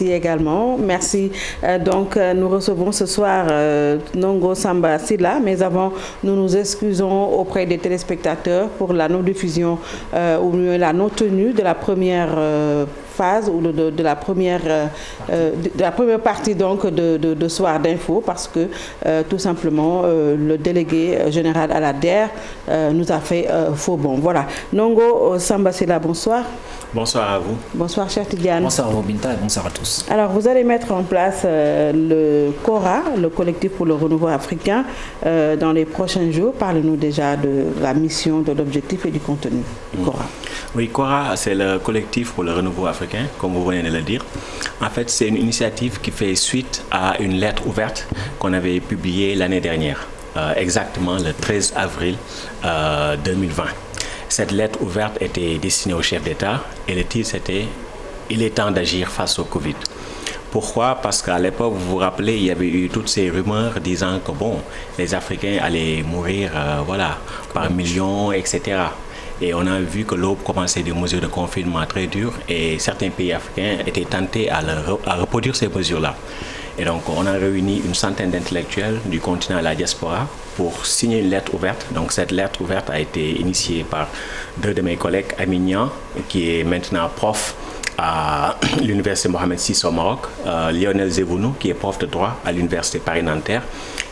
Également. Merci. Donc, nous recevons ce soir Nongo Samba Sylla, mais avant, nous nous excusons auprès des téléspectateurs pour la non-diffusion ou la non-tenue de la première phase ou de la première partie donc de Soir d'Info parce que tout simplement le délégué général à la DER nous a fait faux bond. Voilà. Nongo Samba Sylla, bonsoir. Bonsoir à vous. Bonsoir, cher Tidiane. Bonsoir Robinta et bonsoir à tous. Alors, vous allez mettre en place le CORA, le collectif pour le renouveau africain, dans les prochains jours. Parlez-nous déjà de la mission, de l'objectif et du contenu du CORA. Oui, CORA, c'est le collectif pour le renouveau africain, comme vous venez de le dire. En fait, c'est une initiative qui fait suite à une lettre ouverte qu'on avait publiée l'année dernière, exactement le 13 avril 2020. Cette lettre ouverte était destinée au chef d'État et le titre c'était « Il est temps d'agir face au Covid ». Pourquoi? Parce qu'à l'époque, vous vous rappelez, il y avait eu toutes ces rumeurs disant que bon, les Africains allaient mourir par millions, etc. Et on a vu que l'aube commençait des mesures de confinement très dures et certains pays africains étaient tentés à reproduire ces mesures-là. Et donc, on a réuni une centaine d'intellectuels du continent à la diaspora pour signer une lettre ouverte. Donc, cette lettre ouverte a été initiée par deux de mes collègues, Aminia, qui est maintenant prof à l'université Mohamed VI au Maroc, Lionel Zebounou, qui est prof de droit à l'université Paris-Nanterre,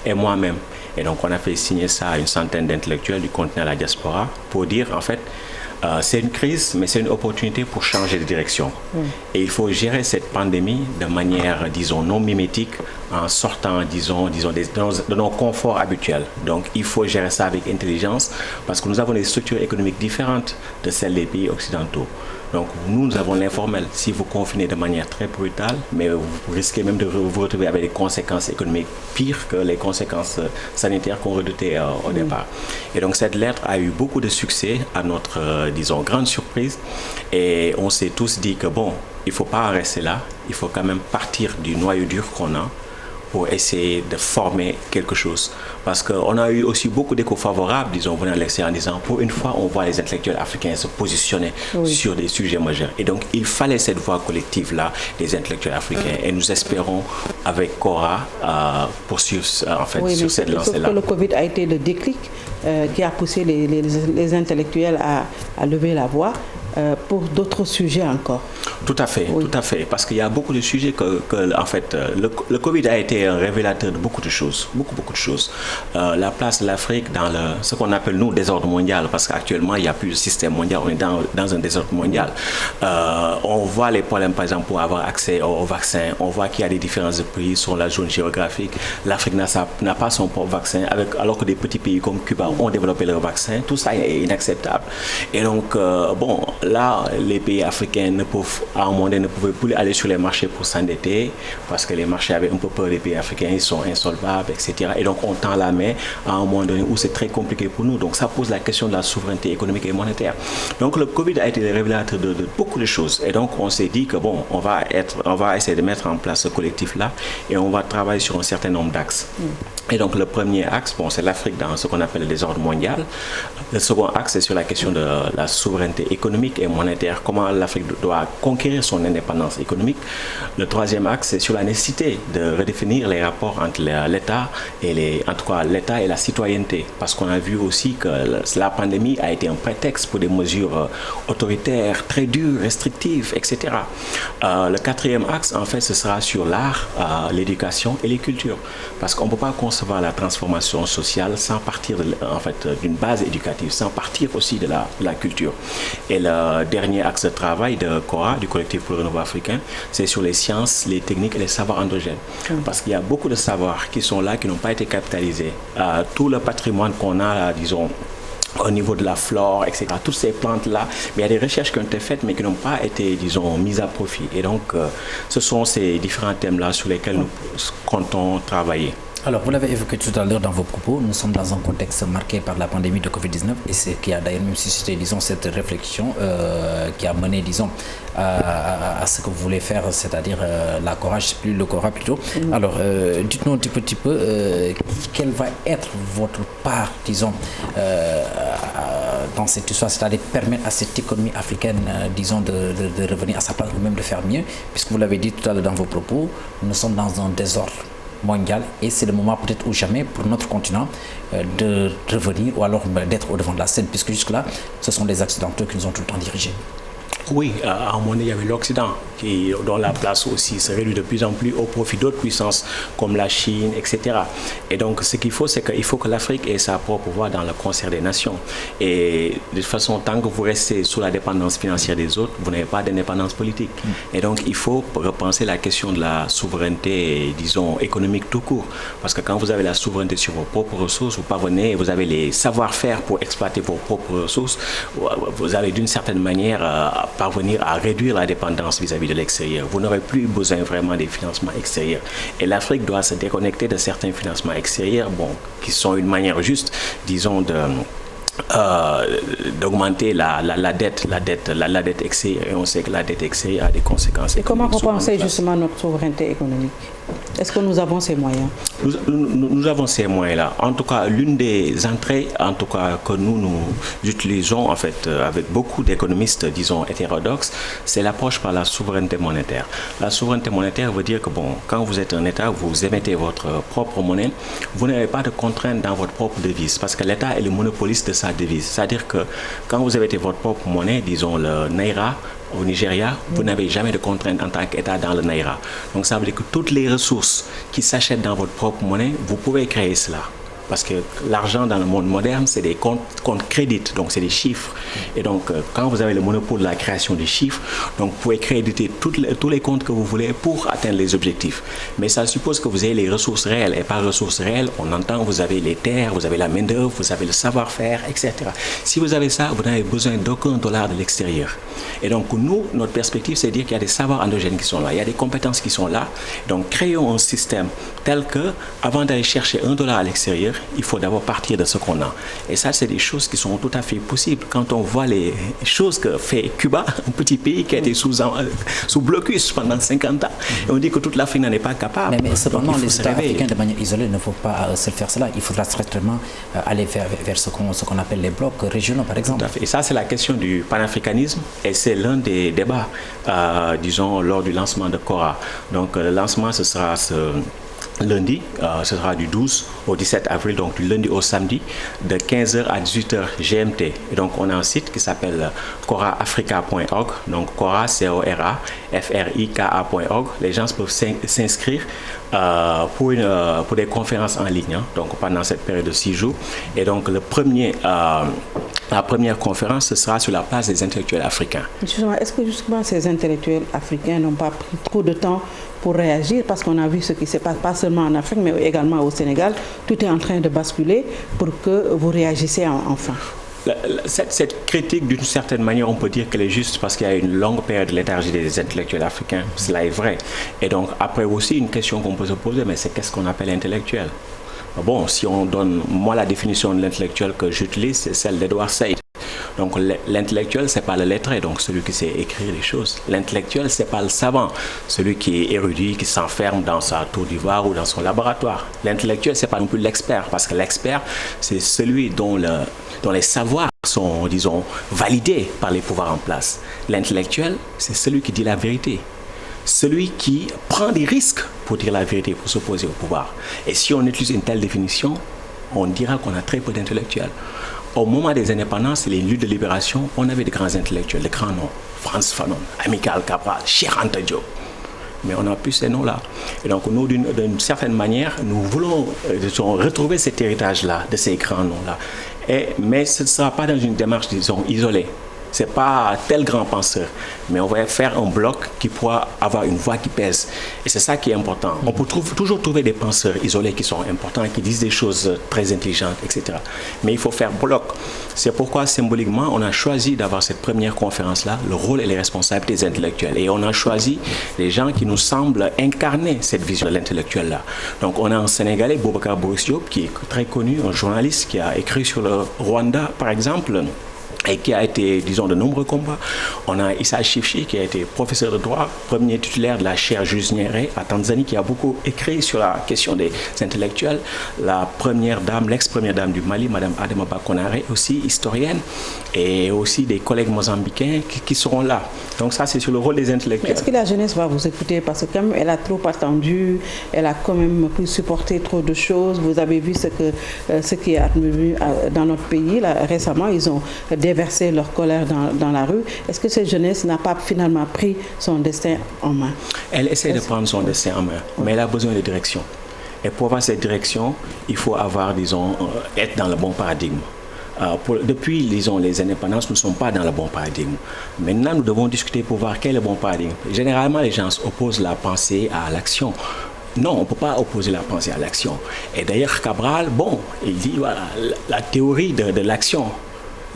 et moi-même. Et donc, on a fait signer ça à une centaine d'intellectuels du continent à la diaspora pour dire, en fait, c'est une crise, mais c'est une opportunité pour changer de direction. Et il faut gérer cette pandémie de manière, disons, non mimétique, en sortant, disons de nos conforts habituels. Donc, il faut gérer ça avec intelligence, parce que nous avons des structures économiques différentes de celles des pays occidentaux. Donc, nous avons l'informel. Si vous confinez de manière très brutale, mais vous risquez même de vous retrouver avec des conséquences économiques pires que les conséquences sanitaires qu'on redoutait au départ. Et donc, cette lettre a eu beaucoup de succès à notre, disons, grande surprise. Et on s'est tous dit que, bon, il ne faut pas rester là. Il faut quand même partir du noyau dur qu'on a pour essayer de former quelque chose. Parce qu'on a eu aussi beaucoup d'échos favorables, disons, venant de l'extérieur en disant, pour une fois, on voit les intellectuels africains se positionner sur des sujets majeurs. Et donc, il fallait cette voix collective-là des intellectuels africains. Et nous espérons, avec CORA, poursuivre en fait, sur cette lancée-là. Sauf que le Covid a été le déclic qui a poussé les intellectuels à lever la voix. Pour d'autres sujets encore. Tout à fait, tout à fait. Parce qu'il y a beaucoup de sujets en fait, le Covid a été un révélateur de beaucoup de choses, beaucoup de choses. La place de l'Afrique dans ce qu'on appelle, nous, désordre mondial, parce qu'actuellement, il n'y a plus de système mondial, on est dans un désordre mondial. On voit les problèmes, par exemple, pour avoir accès aux vaccins. On voit qu'il y a des différences de prix sur la zone géographique. L'Afrique n'a pas son propre vaccin, alors que des petits pays comme Cuba ont développé leur vaccin. Tout ça est inacceptable. Et donc, bon, là, les pays africains à un moment donné, ne pouvaient plus aller sur les marchés pour s'endetter parce que les marchés avaient un peu peur des pays africains, ils sont insolvables, etc. Et donc, on tend la main à un moment donné où c'est très compliqué pour nous. Donc, ça pose la question de la souveraineté économique et monétaire. Donc, le Covid a été le révélateur de beaucoup de choses. Et donc, on s'est dit que, bon, on va essayer de mettre en place ce collectif-là et on va travailler sur un certain nombre d'axes. Et donc, le premier axe, bon, c'est l'Afrique dans ce qu'on appelle le désordre mondial. Le second axe, c'est sur la question de la souveraineté économique et monétaire, comment l'Afrique doit conquérir son indépendance économique. Le troisième axe, c'est sur la nécessité de redéfinir les rapports entre l'État et en tout cas l'État et la citoyenneté, parce qu'on a vu aussi que la pandémie a été un prétexte pour des mesures autoritaires, très dures, restrictives, etc. Le quatrième axe, en fait, ce sera sur l'art, l'éducation et les cultures, parce qu'on ne peut pas concevoir la transformation sociale sans partir d'une base éducative, sans partir aussi de la culture. Et le dernier axe de travail de CORA, du collectif pour le renouveau africain, c'est sur les sciences, les techniques et les savoirs endogènes. Parce qu'il y a beaucoup de savoirs qui sont là, qui n'ont pas été capitalisés. Tout le patrimoine qu'on a, disons, au niveau de la flore, etc. Toutes ces plantes-là, mais il y a des recherches qui ont été faites, mais qui n'ont pas été, disons, mises à profit. Et donc, ce sont ces différents thèmes-là sur lesquels nous comptons travailler. Alors, vous l'avez évoqué tout à l'heure dans vos propos, nous sommes dans un contexte marqué par la pandémie de Covid-19 et c'est qui a d'ailleurs même suscité, disons, cette réflexion qui a mené, disons, à ce que vous voulez faire, c'est-à-dire la CORA, je ne sais plus, le CORA plutôt. Alors, dites-nous un petit peu quelle va être votre part, disons, dans cette histoire, c'est-à-dire permettre à cette économie africaine, disons, de revenir à sa place ou même de faire mieux, puisque vous l'avez dit tout à l'heure dans vos propos, nous sommes dans un désordre mondial et c'est le moment peut-être ou jamais pour notre continent de revenir ou alors d'être au devant de la scène, puisque jusque-là, ce sont les Occidentaux qui nous ont tout le temps dirigés. Oui, à un moment donné, il y avait l'Occident dont la place aussi se réduit de plus en plus au profit d'autres puissances comme la Chine, etc. Et donc, ce qu'il faut, c'est qu'il faut que l'Afrique ait sa propre voix dans le concert des nations. Et de toute façon, tant que vous restez sous la dépendance financière des autres, vous n'avez pas d'indépendance politique. Et donc, il faut repenser la question de la souveraineté, disons, économique tout court. Parce que quand vous avez la souveraineté sur vos propres ressources, vous parvenez, vous avez les savoir-faire pour exploiter vos propres ressources, vous allez d'une certaine manière parvenir à réduire la dépendance vis-à-vis de l'extérieur. Vous n'aurez plus besoin vraiment des financements extérieurs. Et l'Afrique doit se déconnecter de certains financements extérieurs, qui sont une manière juste, disons, d'augmenter la dette extérieure. Et on sait que la dette extérieure a des conséquences. Et comment repenser justement notre souveraineté économique? Est-ce que nous avons ces moyens? Nous avons ces moyens-là. En tout cas, l'une des entrées, que nous utilisons en fait avec beaucoup d'économistes, disons hétérodoxes, c'est l'approche par la souveraineté monétaire. La souveraineté monétaire veut dire que quand vous êtes un État, vous émettez votre propre monnaie, vous n'avez pas de contraintes dans votre propre devise, parce que l'État est le monopoliste de sa devise. C'est-à-dire que quand vous émettez votre propre monnaie, disons le Naira, au Nigeria, vous n'avez jamais de contraintes en tant qu'État dans le Naira. Donc ça veut dire que toutes les ressources qui s'achètent dans votre propre monnaie, vous pouvez créer cela. Parce que l'argent dans le monde moderne, c'est des comptes crédits, donc c'est des chiffres. Et donc, quand vous avez le monopole de la création des chiffres, donc vous pouvez créditer tous les comptes que vous voulez pour atteindre les objectifs. Mais ça suppose que vous ayez les ressources réelles. Et par ressources réelles, on entend vous avez les terres, vous avez la main-d'œuvre, vous avez le savoir-faire, etc. Si vous avez ça, vous n'avez besoin d'aucun dollar de l'extérieur. Et donc, nous, notre perspective, c'est de dire qu'il y a des savoirs endogènes qui sont là, il y a des compétences qui sont là. Donc, créons un système tel que, avant d'aller chercher un dollar à l'extérieur, il faut d'abord partir de ce qu'on a. Et ça, c'est des choses qui sont tout à fait possibles. Quand on voit les choses que fait Cuba, un petit pays qui a été sous blocus pendant 50 ans, et on dit que toute l'Afrique n'en est pas capable. Mais cependant, les États africains, de manière isolée, ne faut pas se faire cela. Il faudra strictement aller vers ce qu'on appelle les blocs régionaux, par exemple. Tout à fait. Et ça, c'est la question du panafricanisme, et c'est l'un des débats, disons, lors du lancement de Cora. Donc, le lancement, ce sera lundi, ce sera du 12 au 17 avril, donc du lundi au samedi, de 15h à 18h GMT. Et donc, on a un site qui s'appelle coraafrica.org. Donc, Cora, CORA-FRIKA.org. Les gens peuvent s'inscrire pour des conférences en ligne, donc pendant cette période de 6 jours. Et donc, la première conférence, ce sera sur la place des intellectuels africains. Justement, est-ce que justement ces intellectuels africains n'ont pas pris trop de temps pour réagir, parce qu'on a vu ce qui se passe pas seulement en Afrique, mais également au Sénégal? Tout est en train de basculer pour que vous réagissiez enfin. Cette critique, d'une certaine manière, on peut dire qu'elle est juste parce qu'il y a une longue période de léthargie des intellectuels africains. Cela est vrai. Et donc, après aussi, une question qu'on peut se poser, mais c'est qu'est-ce qu'on appelle intellectuel? Bon, si on donne, moi, la définition de l'intellectuel que j'utilise, c'est celle d'Edward Said. Donc l'intellectuel, c'est pas le lettré, donc celui qui sait écrire les choses. L'intellectuel, c'est pas le savant, celui qui est érudit, qui s'enferme dans sa tour d'ivoire ou dans son laboratoire. L'intellectuel, c'est pas non plus l'expert, parce que l'expert, c'est celui dont les savoirs sont, disons, validés par les pouvoirs en place. L'intellectuel, c'est celui qui dit la vérité. Celui qui prend des risques pour dire la vérité, pour s'opposer au pouvoir. Et si on utilise une telle définition, on dira qu'on a très peu d'intellectuels. Au moment des indépendances et les luttes de libération, on avait de grands intellectuels, de grands noms. Frantz Fanon, Amical Cabral, Cheikh Anta Diop. Mais on n'a plus ces noms-là. Et donc, nous, d'une certaine manière, nous voulons retrouver cet héritage-là, de ces grands noms-là. Mais ce ne sera pas dans une démarche, disons, isolée. Ce n'est pas tel grand penseur, mais on va faire un bloc qui pourra avoir une voix qui pèse. Et c'est ça qui est important. On peut toujours trouver des penseurs isolés qui sont importants, qui disent des choses très intelligentes, etc. Mais il faut faire bloc. C'est pourquoi, symboliquement, on a choisi d'avoir cette première conférence-là, le rôle et les responsabilités des intellectuels. Et on a choisi des gens qui nous semblent incarner cette vision de l'intellectuel-là. Donc, on a un Sénégalais, Boubacar Boris Diop, qui est très connu, un journaliste qui a écrit sur le Rwanda, par exemple, et qui a été, disons, de nombreux combats. On a Issa Shifchi, qui a été professeur de droit, premier titulaire de la chaire Julius Nyerere à Tanzanie, qui a beaucoup écrit sur la question des intellectuels. La première dame, l'ex-première dame du Mali, Madame Adama Bakonare, aussi historienne, et aussi des collègues mozambicains qui seront là. Donc ça, c'est sur le rôle des intellectuels. Est-ce que la jeunesse va vous écouter? Parce que quand même, elle a trop attendu, elle a quand même pu supporter trop de choses. Vous avez vu ce qui est advenu dans notre pays. Là, récemment, ils ont déversé leur colère dans la rue. Est-ce que cette jeunesse n'a pas finalement pris son destin en main? Elle essaie de prendre son destin en main, mais elle a besoin de direction. Et pour avoir cette direction, il faut avoir, disons, être dans le bon paradigme. Depuis, disons, les indépendances, nous ne sommes pas dans le bon paradigme. Maintenant, nous devons discuter pour voir quel est le bon paradigme. Généralement, les gens opposent la pensée à l'action. Non, on ne peut pas opposer la pensée à l'action. Et d'ailleurs, Cabral, bon, il dit, voilà, la théorie de l'action,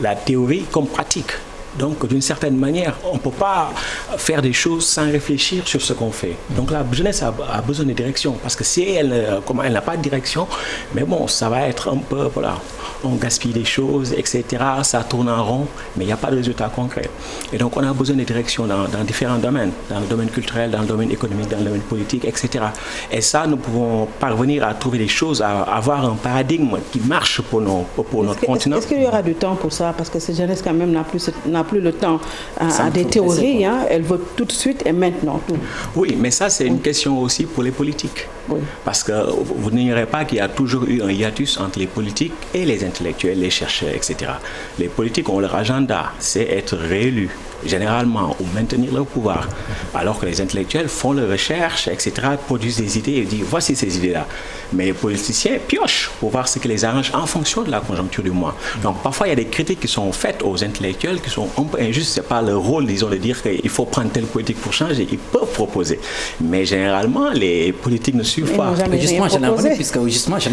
la théorie comme pratique. Donc, d'une certaine manière, on ne peut pas faire des choses sans réfléchir sur ce qu'on fait. Donc, la jeunesse a besoin de direction. Parce que si elle n'a pas de direction, mais bon, ça va être un peu, voilà, on gaspille des choses, etc. Ça tourne en rond, mais il n'y a pas de résultat concret. Et donc, on a besoin de direction dans différents domaines. Dans le domaine culturel, dans le domaine économique, dans le domaine politique, etc. Et ça, nous pouvons parvenir à trouver des choses, à avoir un paradigme qui marche pour notre continent. Est-ce qu'il y aura du temps pour ça? Parce que cette jeunesse, quand même, n'a plus le temps à des théories. Hein. Elle veut tout de suite et maintenant tout. Oui, mais ça, c'est une question aussi pour les politiques. Oui. Parce que vous n'ignorez pas qu'il y a toujours eu un hiatus entre les politiques et les intellectuels, les chercheurs, etc. Les politiques ont leur agenda, c'est être réélus, généralement, ou maintenir leur pouvoir. Alors que les intellectuels font leurs recherches, etc., produisent des idées et disent, voici ces idées-là. Mais les politiciens piochent pour voir ce qui les arrange en fonction de la conjoncture du mois. Donc, parfois, il y a des critiques qui sont faites aux intellectuels qui sont un peu injustes. Ce n'est pas leur rôle, disons, de dire qu'il faut prendre telle politique pour changer. Ils peuvent proposer. Mais généralement, les politiques ne suivent pas. Mais justement, j'allais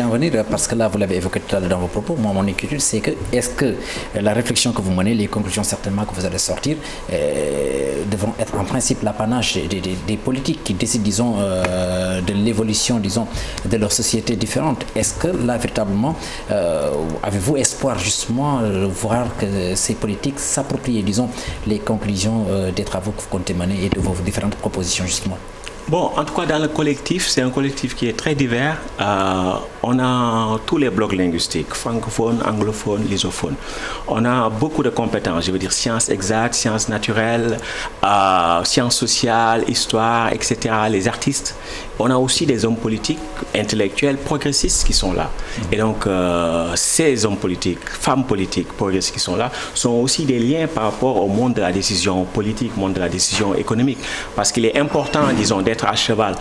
en venir, parce que là, vous l'avez évoqué tout à l'heure dans vos propos. Moi, mon inquiétude, c'est que, est-ce que la réflexion que vous menez, les conclusions certainement que vous allez sortir, devront être en principe l'apanage des politiques qui décident, disons, de l'évolution, disons, de leur société différente. Est-ce que là, véritablement, avez-vous espoir justement de voir que ces politiques s'approprient, disons, les conclusions des travaux que vous comptez mener et de vos différentes propositions, justement? Bon, en tout cas, dans le collectif, c'est un collectif qui est très divers. On a tous les blocs linguistiques, francophones, anglophones, lysophones. On a beaucoup de compétences, je veux dire sciences exactes, sciences naturelles, sciences sociales, histoire, etc., les artistes. On a aussi des hommes politiques, intellectuels, progressistes qui sont là. Et donc, ces hommes politiques, femmes politiques, progressistes qui sont là, sont aussi des liens par rapport au monde de la décision politique, monde de la décision économique. Parce qu'il est important, disons, d'être à cheval,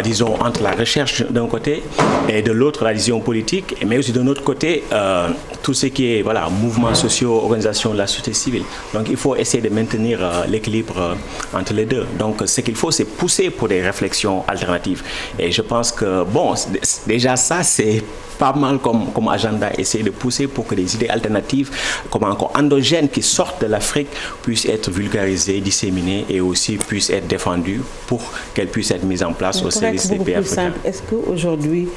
disons, entre la recherche d'un côté et de l'autre la décision politique, mais aussi de notre côté, tout ce qui est, voilà, mouvements sociaux, organisations de la société civile. Donc, il faut essayer de maintenir l'équilibre entre les deux. Donc, ce qu'il faut, c'est pousser pour des réflexions alternatives. Et je pense que, bon, déjà ça, c'est pas mal comme agenda, essayer de pousser pour que des idées alternatives, comme encore endogènes, qui sortent de l'Afrique, puissent être vulgarisées, disséminées et aussi puissent être défendues pour qu'elles puissent être mises en place au service des pays africains. Est-ce qu'aujourd'hui,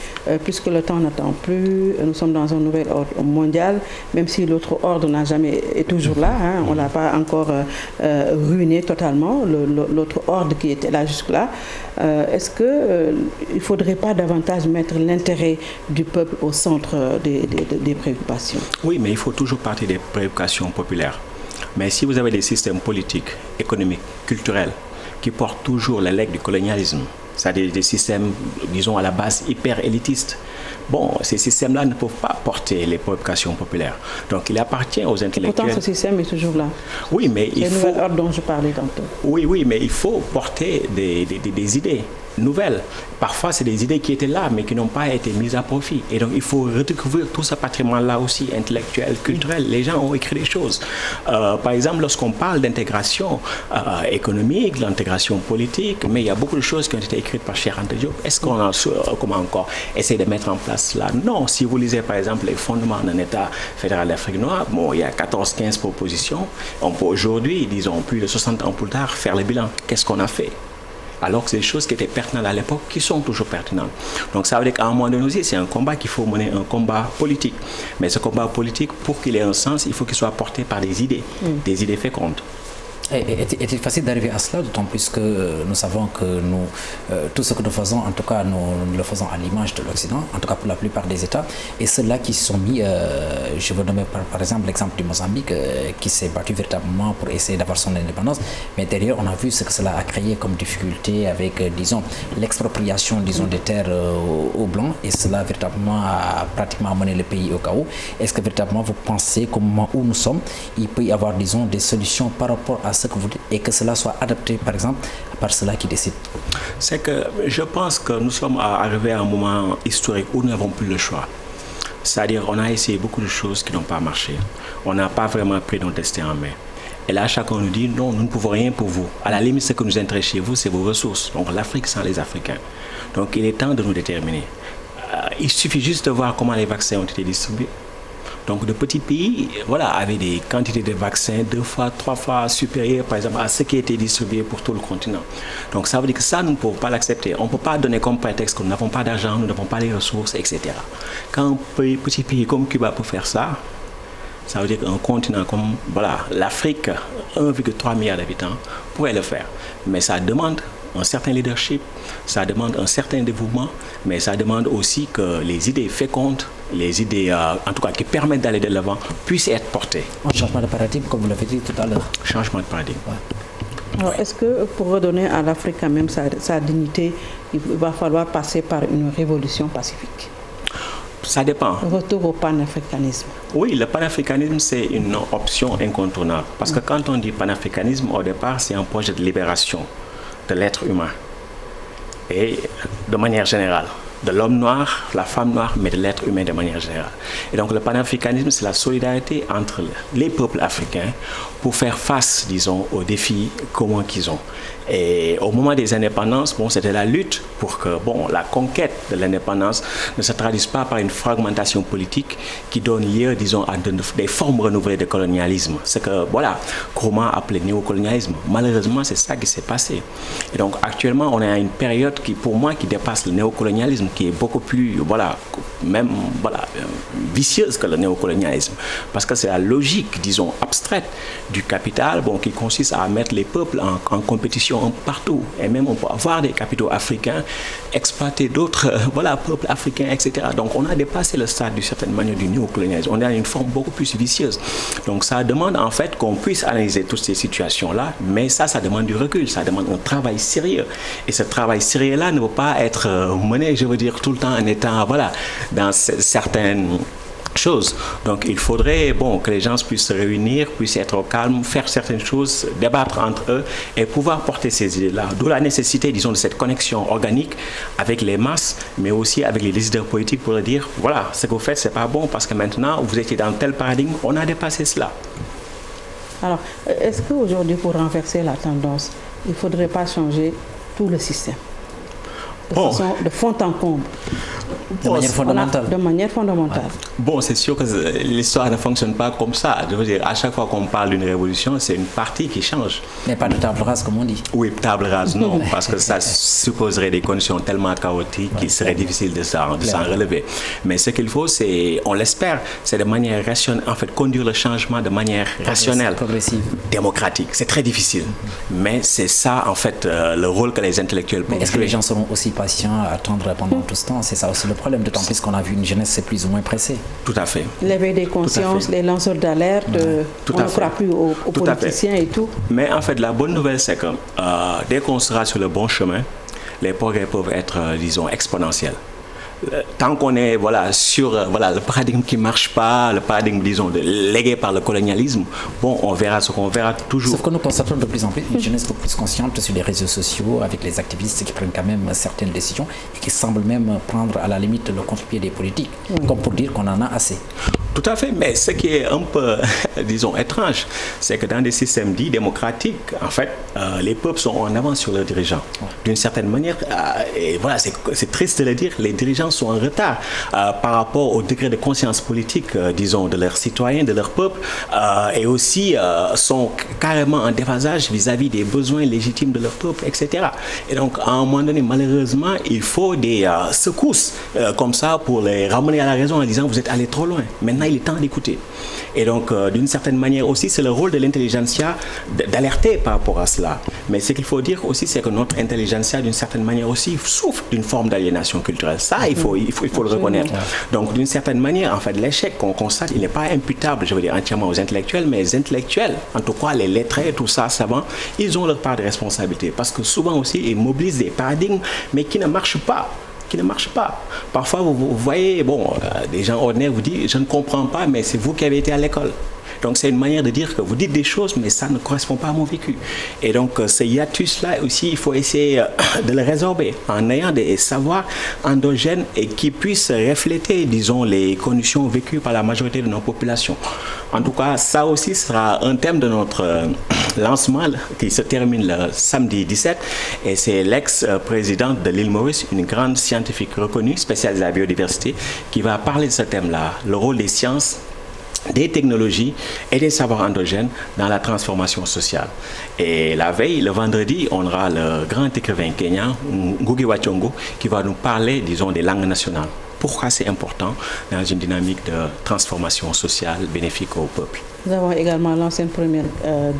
puisque le temps n'attend plus, nous sommes dans un nouvel ordre mondial, même si l'autre ordre n'a jamais est toujours là, hein, on ne l'a pas encore ruiné totalement, l'autre ordre qui était là jusque-là, est-ce qu'il ne faudrait pas davantage mettre l'intérêt du peuple au centre des préoccupations? Oui, mais il faut toujours partir des préoccupations populaires. Mais si vous avez des systèmes politiques, économiques, culturels, qui portent toujours les legs du colonialisme, c'est-à-dire des systèmes, disons, à la base hyper élitistes, bon, ces systèmes-là ne peuvent pas porter les préoccupations populaires. Donc, il appartient aux intellectuels. Pourtant, ce système est toujours là. Oui, mais il faut... C'est le nouvel ordre dont je parlais tantôt. Oui, mais il faut porter des idées nouvelles. Parfois, c'est des idées qui étaient là, mais qui n'ont pas été mises à profit. Et donc, il faut redécouvrir tout ce patrimoine-là aussi, intellectuel, culturel. Les gens ont écrit des choses. Par exemple, lorsqu'on parle d'intégration économique, l'intégration politique, mais il y a beaucoup de choses qui ont été écrites par Cheikh Anta Diop. Est-ce qu'on a comment encore essayer de mettre en place là? Non. Si vous lisez, par exemple, les fondements d'un État fédéral d'Afrique noire, bon, il y a 14-15 propositions. On peut aujourd'hui, disons, plus de 60 ans plus tard, faire le bilan. Qu'est-ce qu'on a fait? alors que c'est des choses qui étaient pertinentes à l'époque, qui sont toujours pertinentes. Donc ça veut dire qu'à un moment donné aussi, c'est un combat qu'il faut mener, un combat politique. Mais ce combat politique, pour qu'il ait un sens, il faut qu'il soit porté par des idées fécondes. Est-il facile d'arriver à cela, d'autant plus que nous savons que tout ce que nous faisons, en tout cas, nous le faisons à l'image de l'Occident, en tout cas pour la plupart des États, et ceux-là qui se sont mis, je veux nommer par exemple l'exemple du Mozambique, qui s'est battu véritablement pour essayer d'avoir son indépendance, mais derrière, on a vu ce que cela a créé comme difficulté avec, disons, l'expropriation, disons, des terres aux Blancs, et cela véritablement a pratiquement amené le pays au chaos. Est-ce que véritablement vous pensez qu'au moment où nous sommes, il peut y avoir, disons, des solutions par rapport à ce que vous dites, et que cela soit adapté, par exemple, par ceux-là qui décident? C'est que je pense que nous sommes arrivés à un moment historique où nous n'avons plus le choix. C'est-à-dire, on a essayé beaucoup de choses qui n'ont pas marché. On n'a pas vraiment pris notre destin en main. Et là, chacun nous dit, non, nous ne pouvons rien pour vous. À la limite, ce que nous intéresse chez vous, c'est vos ressources. Donc, l'Afrique sans les Africains. Donc, il est temps de nous déterminer. Il suffit juste de voir comment les vaccins ont été distribués. Donc, de petits pays, voilà, avaient des quantités de vaccins 2 fois, 3 fois supérieures, par exemple, à ce qui a été distribué pour tout le continent. Donc, ça veut dire que ça, nous ne pouvons pas l'accepter. On ne peut pas donner comme prétexte que nous n'avons pas d'argent, nous n'avons pas les ressources, etc. Quand un petit pays comme Cuba peut faire ça, ça veut dire qu'un continent comme l'Afrique, 1,3 milliard d'habitants, pourrait le faire. Mais ça demande un certain leadership, ça demande un certain dévouement, mais ça demande aussi que les idées fécondes, les idées, en tout cas, qui permettent d'aller de l'avant, puissent être portées. Un changement de paradigme, comme vous l'avez dit tout à l'heure. Changement de paradigme. Ouais. Alors, est-ce que pour redonner à l'Afrique quand même sa dignité, il va falloir passer par une révolution pacifique? Ça dépend. Retour au panafricanisme. Oui, le panafricanisme, c'est une option incontournable. Parce que quand on dit panafricanisme, au départ, c'est un projet de libération de l'être humain. Et de manière générale. De l'homme noir, la femme noire, mais de l'être humain de manière générale. Et donc le panafricanisme, c'est la solidarité entre les peuples africains pour faire face, disons, aux défis communs qu'ils ont. Et au moment des indépendances, c'était la lutte pour que la conquête de l'indépendance ne se traduise pas par une fragmentation politique qui donne lieu, disons, à des formes renouvelées de colonialisme. C'est que, comment appeler néocolonialisme. Malheureusement, c'est ça qui s'est passé. Et donc, actuellement, on est à une période qui, pour moi, qui dépasse le néocolonialisme, qui est beaucoup plus, vicieuse que le néocolonialisme. Parce que c'est la logique, disons, abstraite du capital, qui consiste à mettre les peuples en compétition partout. Et même on peut avoir des capitaux africains, exploiter d'autres peuples africains, etc. Donc on a dépassé le stade d'une certaine manière du néocolonialisme. On est à une forme beaucoup plus vicieuse. Donc ça demande en fait qu'on puisse analyser toutes ces situations-là, mais ça demande du recul, ça demande un travail sérieux. Et ce travail sérieux-là ne peut pas être mené, je veux dire, tout le temps en étant, dans certaines choses. Donc il faudrait que les gens puissent se réunir, puissent être au calme, faire certaines choses, débattre entre eux et pouvoir porter ces idées-là. D'où la nécessité, disons, de cette connexion organique avec les masses, mais aussi avec les décideurs politiques pour leur dire, ce que vous faites, c'est pas bon parce que maintenant, vous étiez dans tel paradigme, on a dépassé cela. Alors, est-ce qu'aujourd'hui, pour renverser la tendance, il ne faudrait pas changer tout le système de fond en comble? De manière fondamentale. De manière fondamentale. C'est sûr que l'histoire ne fonctionne pas comme ça. Je veux dire, à chaque fois qu'on parle d'une révolution, c'est une partie qui change. Mais pas de table rase, comme on dit. Oui, table rase, non, parce que ça supposerait des conditions tellement chaotiques qu'il serait difficile de s'en relever. Mais ce qu'il faut, c'est, on l'espère, c'est de manière rationnelle, en fait, conduire le changement de manière rationnelle, progressive, démocratique. C'est très difficile. Mais c'est ça, en fait, le rôle que les intellectuels peuvent jouer. Est-ce que les gens seront aussi patients à attendre pendant tout ce temps? C'est ça aussi le problème, d'autant plus qu'on a vu une jeunesse c'est plus ou moins pressée. Tout à fait. L'éveil des consciences, les lanceurs d'alerte, on ne croit plus aux politiciens et tout. Mais en fait, la bonne nouvelle, c'est que dès qu'on sera sur le bon chemin, les progrès peuvent être, disons, exponentiels. Tant qu'on est sur le paradigme qui ne marche pas, le paradigme, disons, légué par le colonialisme, on verra ce qu'on verra toujours. Sauf que nous constatons de plus en plus une jeunesse beaucoup plus consciente sur les réseaux sociaux, avec les activistes qui prennent quand même certaines décisions et qui semblent même prendre à la limite le contre-pied des politiques, comme pour dire qu'on en a assez. Tout à fait, mais ce qui est un peu, disons, étrange, c'est que dans des systèmes dits démocratiques, en fait, les peuples sont en avance sur leurs dirigeants. D'une certaine manière, et voilà, c'est triste de le dire, les dirigeants sont en retard par rapport au degré de conscience politique, disons, de leurs citoyens, de leur peuple, et aussi sont carrément en déphasage vis-à-vis des besoins légitimes de leur peuple, etc. Et donc, à un moment donné, malheureusement, il faut des secousses comme ça pour les ramener à la raison en disant vous êtes allés trop loin. Maintenant, il est temps d'écouter. Et donc, d'une certaine manière aussi, c'est le rôle de l'intelligentsia d'alerter par rapport à cela. Mais ce qu'il faut dire aussi, c'est que notre intelligentsia, d'une certaine manière aussi, souffre d'une forme d'aliénation culturelle. Ça, il faut le reconnaître. Donc, d'une certaine manière, en fait, l'échec qu'on constate, il n'est pas imputable, je veux dire, entièrement aux intellectuels, mais les intellectuels, en tout cas les lettrés, tout ça, savants, ils ont leur part de responsabilité. Parce que souvent aussi, ils mobilisent des paradigmes, mais qui ne marchent pas. Parfois, vous voyez, des gens ordinaires vous disent, je ne comprends pas, mais c'est vous qui avez été à l'école. Donc, c'est une manière de dire que vous dites des choses, mais ça ne correspond pas à mon vécu. Et donc, ce hiatus-là aussi, il faut essayer de le résorber en ayant des savoirs endogènes et qui puissent refléter, disons, les conditions vécues par la majorité de nos populations. En tout cas, ça aussi sera un thème de notre lancement qui se termine le samedi 17. Et c'est l'ex-présidente de l'île Maurice, une grande scientifique reconnue, spécialisée à la biodiversité, qui va parler de ce thème-là, le rôle des sciences, des technologies et des savoirs endogènes dans la transformation sociale. Et la veille, le vendredi, on aura le grand écrivain kenyan, Ngugi wa Thiong'o, qui va nous parler, disons, des langues nationales. Pourquoi c'est important dans une dynamique de transformation sociale bénéfique au peuple. Nous avons également l'ancienne première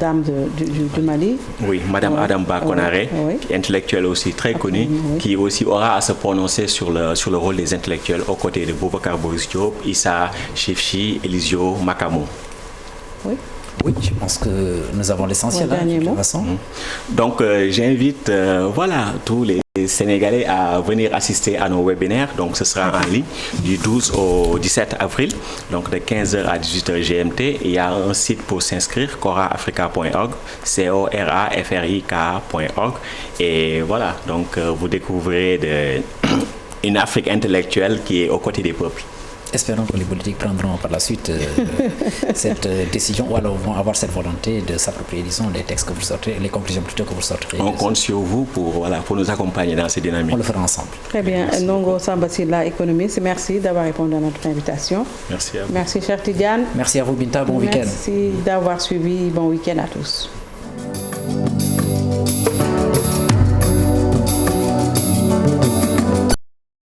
dame du Mali. Oui, Madame Adamba Konaré, intellectuelle aussi très connue, qui aussi aura à se prononcer sur le rôle des intellectuels aux côtés de Boubacar Boris Diop, Issa Chefchi, Elisio Makamo. Oui, je pense que nous avons l'essentiel. Donc, j'invite tous les Sénégalais à venir assister à nos webinaires. Donc, ce sera en ligne du 12 au 17 avril, donc de 15h à 18h GMT. Il y a un site pour s'inscrire, coraafrica.org, corafrik.org. Et voilà, donc vous découvrirez une Afrique intellectuelle qui est aux côtés des peuples. Espérons que les politiques prendront par la suite cette décision ou alors vont avoir cette volonté de s'approprier, disons, les textes que vous sortez, les conclusions plutôt que vous sortez. On compte sur vous pour nous accompagner dans ces dynamiques. On le fera ensemble. Très bien. Nongo Samba Sylla, économiste, merci d'avoir répondu à notre invitation. Merci à vous. Merci, cher Tidiane. Merci à vous, Binta. Bon week-end. Merci d'avoir suivi. Bon week-end à tous.